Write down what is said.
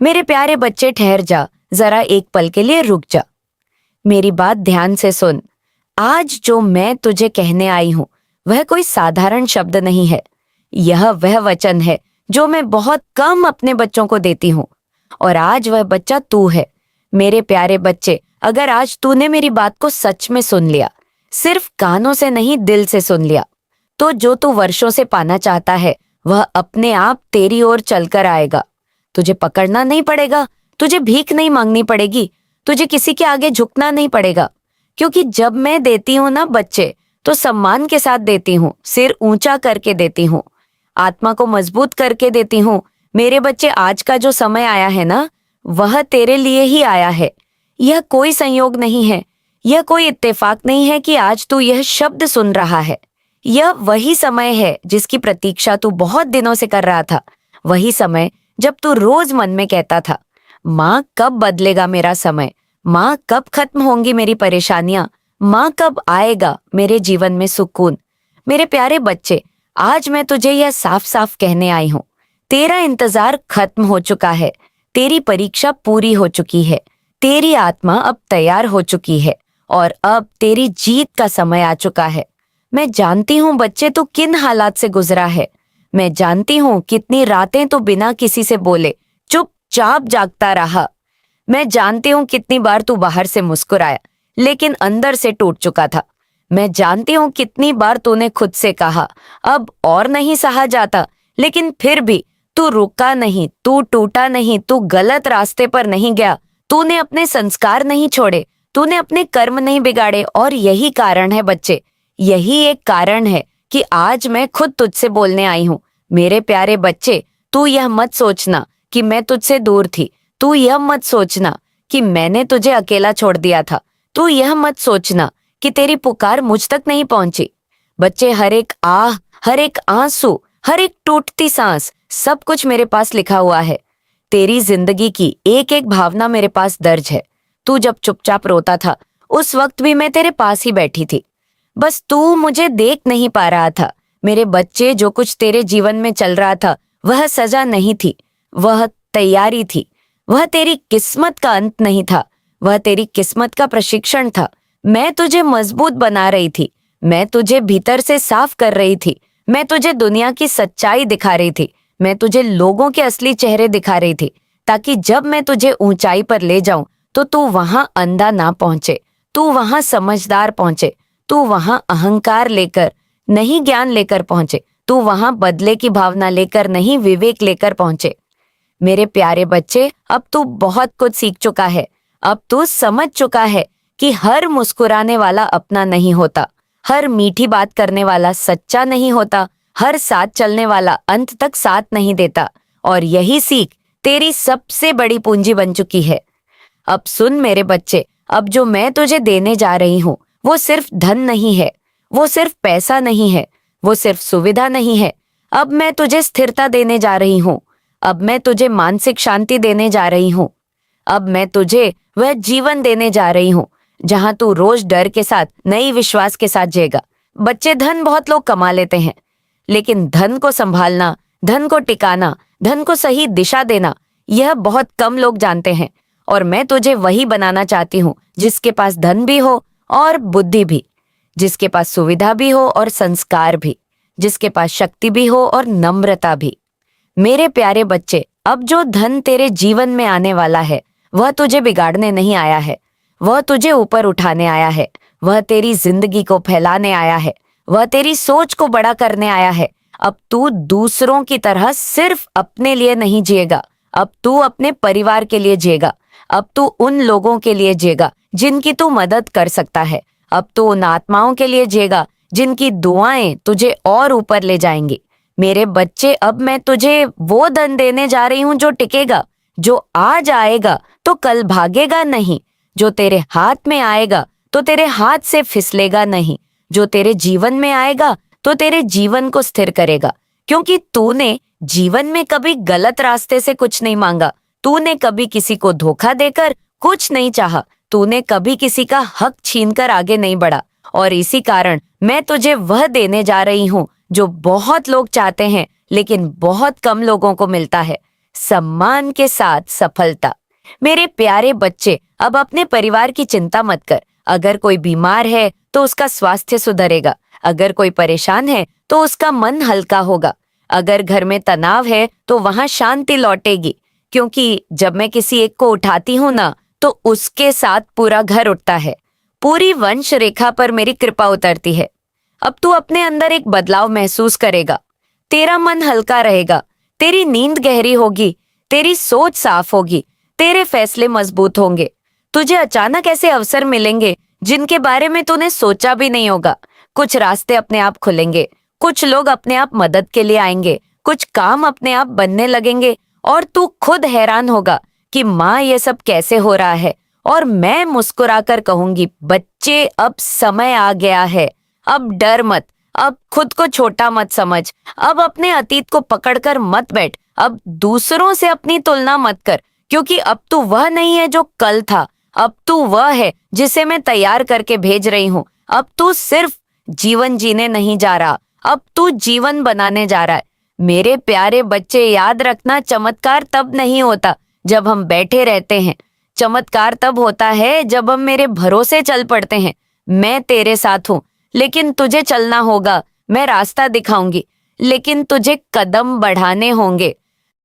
मेरे प्यारे बच्चे, ठहर जा, जरा एक पल के लिए रुक जा। मेरी बात ध्यान से सुन। आज जो मैं तुझे कहने आई हूं वह कोई साधारण शब्द नहीं है। यह वह वचन है जो मैं बहुत कम अपने बच्चों को देती हूँ, और आज वह बच्चा तू है। मेरे प्यारे बच्चे, अगर आज तूने मेरी बात को सच में सुन लिया, सिर्फ कानों से नहीं दिल से सुन लिया, तो जो तू वर्षों से पाना चाहता है वह अपने आप तेरी ओर चलकर आएगा। तुझे पकड़ना नहीं पड़ेगा, तुझे भीख नहीं मांगनी पड़ेगी, तुझे किसी के आगे झुकना नहीं पड़ेगा। क्योंकि जब मैं देती हूँ ना बच्चे, तो सम्मान के साथ देती हूँ, सिर ऊंचा करके देती हूँ, आत्मा को मजबूत करके देती हूँ। मेरे बच्चे, आज का जो समय आया है ना, वह तेरे लिए ही आया है। यह कोई संयोग नहीं है, यह कोई इत्तेफाक नहीं है कि आज तू यह शब्द सुन रहा है। यह वही समय है जिसकी प्रतीक्षा तू बहुत दिनों से कर रहा था। वही समय जब तू रोज मन में कहता था, माँ कब बदलेगा मेरा समय, माँ कब खत्म होंगी मेरी परेशानियां, माँ कब आएगा मेरे जीवन में सुकून। मेरे प्यारे बच्चे, आज मैं तुझे यह साफ साफ कहने आई हूँ, तेरा इंतजार खत्म हो चुका है, तेरी परीक्षा पूरी हो चुकी है, तेरी आत्मा अब तैयार हो चुकी है, और अब तेरी जीत का समय आ चुका है। मैं जानती हूँ बच्चे, तू किन हालात से गुजरा है। मैं जानती हूँ कितनी रातें तो बिना किसी से बोले चुपचाप जागता रहा। मैं जानती हूँ कितनी बार तू बाहर से मुस्कुराया लेकिन अंदर से टूट चुका था। मैं जानती हूँ कितनी बार तूने खुद से कहा अब और नहीं सहा जाता, लेकिन फिर भी तू रुका नहीं, तू टूटा नहीं, तू गलत रास्ते पर नहीं गया, तूने अपने संस्कार नहीं छोड़े, तूने अपने कर्म नहीं बिगाड़े। और यही कारण है बच्चे, यही एक कारण है कि आज मैं खुद तुझसे बोलने आई हूँ। मेरे प्यारे बच्चे, तू यह मत सोचना कि मैं तुझसे दूर थी, तू यह मत सोचना कि मैंने तुझे अकेला छोड़ दिया था, तू यह मत सोचना कि तेरी पुकार मुझ तक नहीं पहुंची। बच्चे, हर एक आह, हर एक आंसू, हर एक टूटती सांस, सब कुछ मेरे पास लिखा हुआ है। तेरी जिंदगी की एक एक भावना मेरे पास दर्ज है। तू जब चुपचाप रोता था, उस वक्त भी मैं तेरे पास ही बैठी थी, बस तू मुझे देख नहीं पा रहा था। मेरे बच्चे, जो कुछ तेरे जीवन में चल रहा था वह सजा नहीं थी, वह तैयारी थी। वह तेरी किस्मत का अंत नहीं था, वह तेरी किस्मत का प्रशिक्षण था। मैं तुझे मजबूत बना रही थी, मैं तुझे भीतर से साफ कर रही थी, मैं तुझे दुनिया की सच्चाई दिखा रही थी, मैं तुझे लोगों के असली चेहरे दिखा रही थी, ताकि जब मैं तुझे ऊंचाई पर ले जाऊं तो तू वहां अंधा ना पहुंचे, तू वहां समझदार पहुंचे, तू वहां अहंकार लेकर नहीं ज्ञान लेकर पहुंचे, तू वहां बदले की भावना लेकर नहीं विवेक लेकर पहुंचे। मेरे प्यारे बच्चे, अब तू बहुत कुछ सीख चुका है। अब तू समझ चुका है कि हर मुस्कुराने वाला अपना नहीं होता, हर मीठी बात करने वाला सच्चा नहीं होता, हर साथ चलने वाला अंत तक साथ नहीं देता। और यही सीख तेरी सबसे बड़ी पूंजी बन चुकी है। अब सुन मेरे बच्चे, अब जो मैं तुझे देने जा रही हूँ वो सिर्फ धन नहीं है, वो सिर्फ पैसा नहीं है, वो सिर्फ सुविधा नहीं है। अब मैं तुझे स्थिरता देने जा रही हूँ, अब मैं तुझे मानसिक शांति देने जा रही हूँ, अब मैं तुझे वह जीवन देने जा रही हूँ जहां तू रोज डर के साथ, नई विश्वास के साथ जिएगा। बच्चे, धन बहुत लोग कमा लेते हैं, लेकिन धन को संभालना, धन को टिकाना, धन को सही दिशा देना, यह बहुत कम लोग जानते हैं। और मैं तुझे वही बनाना चाहती हूँ जिसके पास धन भी हो और बुद्धि भी, जिसके पास सुविधा भी हो और संस्कार भी, जिसके पास शक्ति भी हो और नम्रता भी। मेरे प्यारे बच्चे, अब जो धन तेरे जीवन में आने वाला है वह तुझे बिगाड़ने नहीं आया है, वह तुझे ऊपर उठाने आया है, वह तेरी जिंदगी को फैलाने आया है, वह तेरी सोच को बड़ा करने आया है। अब तू दूसरों की तरह सिर्फ अपने लिए नहीं जिएगा, अब तू अपने परिवार के लिए जिएगा, अब तू उन लोगों के लिए जिएगा जिनकी तू मदद कर सकता है, अब तू उन आत्माओं के लिए जिएगा जिनकी दुआएं तुझे और ऊपर ले जाएंगी। मेरे बच्चे, अब मैं तुझे वो धन देने जा रही हूँ जो टिकेगा, जो आज आएगा तो कल भागेगा नहीं, जो तेरे हाथ में आएगा तो तेरे हाथ से फिसलेगा नहीं, जो तेरे जीवन में आएगा तो तेरे जीवन को स्थिर करेगा। क्योंकि तूने जीवन में कभी गलत रास्ते से कुछ नहीं मांगा, तूने कभी किसी को धोखा देकर कुछ नहीं चाहा, तूने कभी किसी का हक छीनकर आगे नहीं बढ़ा। और इसी कारण मैं तुझे वह देने जा रही हूँ जो बहुत लोग चाहते हैं लेकिन बहुत कम लोगों को मिलता है, सम्मान के साथ सफलता। मेरे प्यारे बच्चे, अब अपने परिवार की चिंता मत कर। अगर कोई बीमार है तो उसका स्वास्थ्य सुधरेगा, अगर कोई परेशान है तो उसका मन हल्का होगा, अगर घर में तनाव है तो वहां शांति लौटेगी। क्योंकि जब मैं किसी एक को उठाती हूं ना, तो उसके साथ पूरा घर उठता है, पूरी वंश रेखा पर मेरी कृपा उतरती है। अब तू अपने अंदर एक बदलाव महसूस करेगा। तेरा मन हल्का रहेगा, तेरी नींद गहरी होगी, तेरी सोच साफ होगी, तेरे फैसले मजबूत होंगे। तुझे अचानक ऐसे अवसर मिलेंगे जिनके बारे में तूने सोचा भी नहीं होगा। कुछ रास्ते अपने आप खुलेंगे, कुछ लोग अपने आप मदद के लिए आएंगे, कुछ काम अपने आप बनने लगेंगे और तू खुद हैरान होगा कि माँ ये सब कैसे हो रहा है। और मैं मुस्कुराकर कहूंगी, बच्चे अब समय आ गया है, अब डर मत, अब खुद को छोटा मत समझ, अब अपने अतीत को पकड़कर मत बैठ, अब दूसरों से अपनी तुलना मत कर, क्योंकि अब तू वह नहीं है जो कल था, अब तू वह है जिसे मैं तैयार करके भेज रही हूँ। अब तू सिर्फ जीवन जीने नहीं जा रहा, अब तू जीवन बनाने जा रहा है। मेरे प्यारे बच्चे, याद रखना, चमत्कार तब नहीं होता जब हम बैठे रहते हैं, चमत्कार तब होता है जब हम मेरे भरोसे चल पड़ते हैं। मैं तेरे साथ हूँ, लेकिन तुझे चलना होगा। मैं रास्ता दिखाऊंगी, लेकिन तुझे कदम बढ़ाने होंगे।